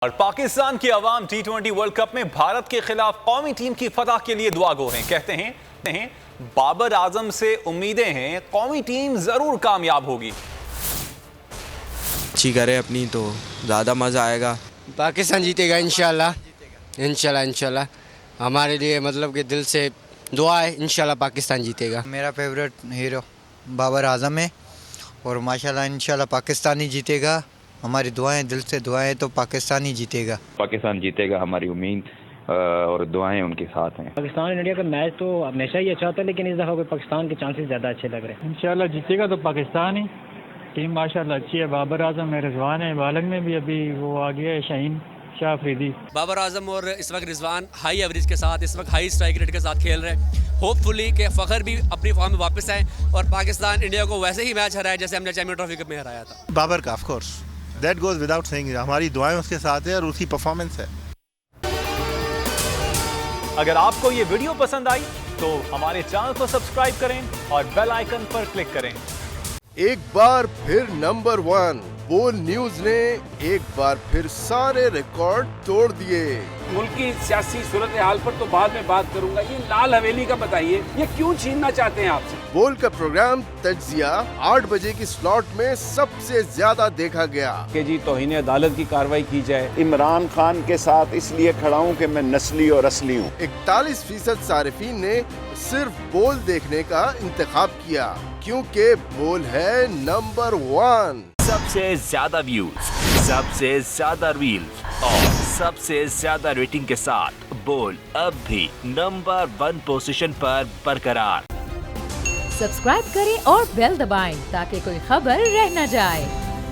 اور پاکستان کی عوام ٹی20 ورلڈ کپ میں بھارت کے خلاف قومی ٹیم کی فتح کے لیے دعا گو ہیں. کہتے ہیں بابر اعظم سے امیدیں ہیں قومی ٹیم ضرور کامیاب ہوگی. اچھی کرے اپنی تو زیادہ مزہ آئے گا. پاکستان جیتے گا انشاءاللہ انشاءاللہ ہمارے لیے مطلب کہ دل سے دعا ہے. انشاءاللہ پاکستان جیتے گا. میرا فیوریٹ ہیرو بابر اعظم ہے اور ماشاءاللہ انشاءاللہ پاکستان ہی جیتے گا. ہماری دعائیں دل سے دعائیں تو پاکستان ہی جیتے گا. پاکستان جیتے گا، ہماری امید اور دعائیں ان کے ساتھ ہیں. پاکستان انڈیا کا میچ تو ہمیشہ ہی اچھا ہوتا ہے، لیکن اس دفعہ پاکستان کے چانسز زیادہ اچھے لگ رہے ہیں. انشاءاللہ جیتے گا تو پاکستان ہی. ٹیم ماشاءاللہ اچھی ہے. بابر اعظم ہے، رضوان ہے، بالنگ میں بھی ابھی وہ آ گیا ہے شاہین شاہ افریدی. بابر اعظم اور اس وقت رضوان ہائی ایوریج کے ساتھ اس وقت ہائی اسٹرائک ریٹ کے ساتھ کھیل رہے ہیں. ہوپ فلی کہ فخر بھی اپنی فارم میں واپس آئے اور پاکستان انڈیا کو ویسے ہی میچ ہرایا جیسے ہم نے چیمپئن ٹرافی کپ میں ہرایا تھا. بابر کا of course that goes without seeing. ہماری دعائیں اس کے ساتھ ہیں اور اس کی پرفارمنس ہے. اگر آپ کو یہ ویڈیو پسند آئی تو ہمارے چینل کو سبسکرائب کریں اور بیل آئیکن پر کلک کریں. ایک بار پھر نمبر 1 بول نیوز نے ایک بار پھر سارے ریکارڈ توڑ دیے. ملکی سیاسی صورتحال پر تو بعد میں بات کروں گا. یہ لال حویلی کا بتائیے، یہ کیوں چھیننا چاہتے ہیں آپ سے؟ بول کا پروگرام تجزیہ 8 بجے کی سلاٹ میں سب سے زیادہ دیکھا گیا. کہ جی توہین عدالت کی کارروائی کی جائے. عمران خان کے ساتھ اس لیے کھڑا ہوں کہ میں نسلی اور اصلی ہوں. 41% صارفین نے صرف بول دیکھنے کا انتخاب کیا کیونکہ بول ہے نمبر 1. سب سے زیادہ ویوز، سب سے زیادہ ریلز اور سب سے زیادہ ریٹنگ کے ساتھ بول اب بھی نمبر 1 پوزیشن پر برقرار. سبسکرائب کریں اور بیل دبائیں تاکہ کوئی خبر رہ نہ جائے.